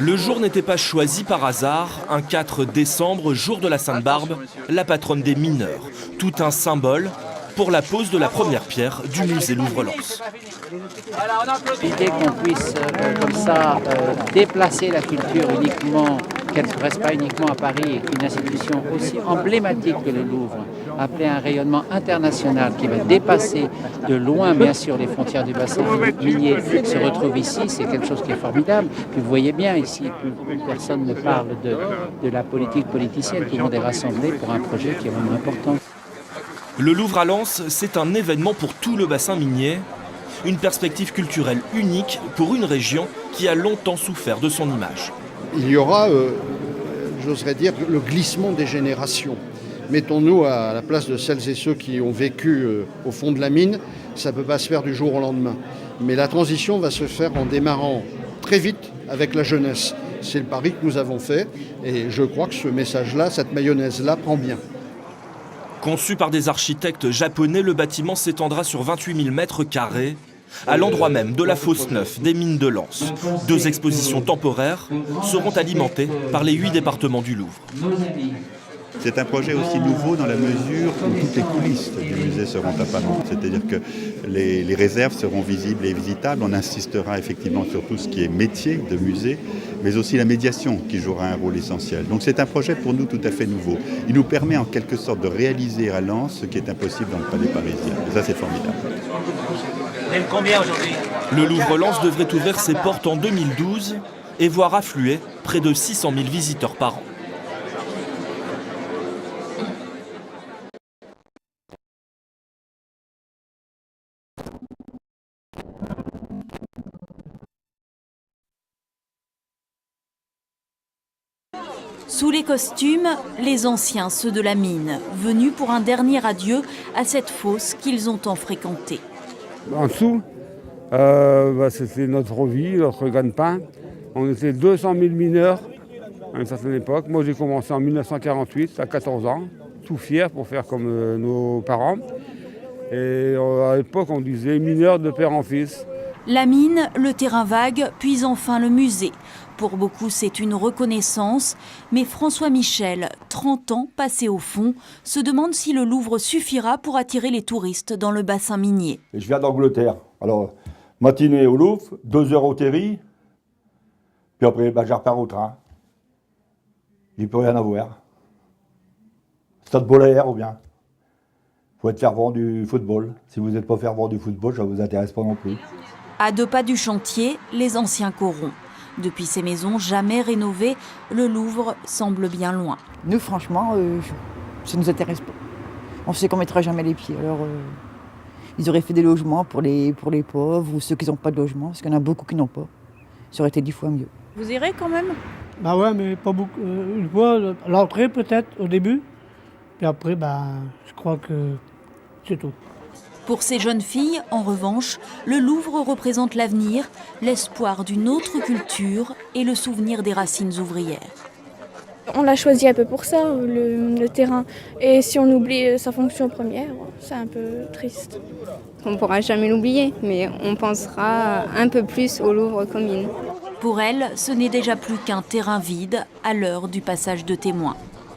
Le jour n'était pas choisi par hasard, un 4 décembre, jour de la Sainte-Barbe, la patronne des mineurs. Tout un symbole pour la pose de la première pierre du musée Louvre-Lens. L'idée qu'on puisse comme ça déplacer la culture uniquement, qu'elle ne se reste pas uniquement à Paris, et qu'une institution aussi emblématique que le Louvre, appelée un rayonnement international qui va dépasser de loin bien sûr les frontières du bassin minier, se retrouve ici, c'est quelque chose qui est formidable. Puis vous voyez bien ici, plus personne ne parle de la politique politicienne, tout le monde est rassemblé pour un projet qui est vraiment important. Le Louvre à Lens, c'est un événement pour tout le bassin minier, une perspective culturelle unique pour une région qui a longtemps souffert de son image. Il y aura, j'oserais dire, le glissement des générations. Mettons-nous à la place de celles et ceux qui ont vécu au fond de la mine, ça ne peut pas se faire du jour au lendemain. Mais la transition va se faire en démarrant très vite avec la jeunesse. C'est le pari que nous avons fait et je crois que ce message-là, cette mayonnaise-là prend bien. Conçu par des architectes japonais, le bâtiment s'étendra sur 28 000 mètres carrés, à l'endroit même de la fosse neuve des mines de Lens. 2 expositions temporaires seront alimentées par les 8 départements du Louvre. C'est un projet aussi nouveau dans la mesure où toutes les coulisses du musée seront apparentes. C'est-à-dire que les réserves seront visibles et visitables. On insistera effectivement sur tout ce qui est métier de musée, mais aussi la médiation qui jouera un rôle essentiel. Donc c'est un projet pour nous tout à fait nouveau. Il nous permet en quelque sorte de réaliser à Lens ce qui est impossible dans le palais parisien. Et ça c'est formidable. Combien aujourd'hui ? Le Louvre-Lens devrait ouvrir ses portes en 2012 et voir affluer près de 600 000 visiteurs par an. Sous les costumes, les anciens, ceux de la mine, venus pour un dernier adieu à cette fosse qu'ils ont tant fréquentée. En dessous, c'était notre vie, notre gagne-pain. On était 200 000 mineurs à une certaine époque. Moi, j'ai commencé en 1948, à 14 ans, tout fier pour faire comme nos parents. Et à l'époque, on disait mineurs de père en fils. La mine, le terrain vague, puis enfin le musée. Pour beaucoup, c'est une reconnaissance. Mais François Michel, 30 ans passé au fond, se demande si le Louvre suffira pour attirer les touristes dans le bassin minier. Je viens d'Angleterre. Alors, matinée au Louvre, 2 heures au Terry, puis après, je repars au train. J'ai plus rien à voir. Stade Bollaert ou bien. Il faut être fervent du football. Si vous n'êtes pas fervent du football, ça ne vous intéresse pas non plus. À 2 pas du chantier, les anciens corons. Depuis ces maisons jamais rénovées, le Louvre semble bien loin. Nous, franchement, ça ne nous intéresse pas. On sait qu'on ne mettra jamais les pieds. Alors, ils auraient fait des logements pour les pauvres ou ceux qui n'ont pas de logement, parce qu'il y en a beaucoup qui n'ont pas. Ça aurait été 10 fois mieux. Vous irez quand même ? Bah ouais, mais pas beaucoup. Une fois, à l'entrée peut-être, au début. Puis après, je crois que c'est tout. Pour ces jeunes filles, en revanche, le Louvre représente l'avenir, l'espoir d'une autre culture et le souvenir des racines ouvrières. On l'a choisi un peu pour ça, le terrain. Et si on oublie sa fonction première, c'est un peu triste. On ne pourra jamais l'oublier, mais on pensera un peu plus au Louvre comme mine. Pour elle, ce n'est déjà plus qu'un terrain vide à l'heure du passage de témoins.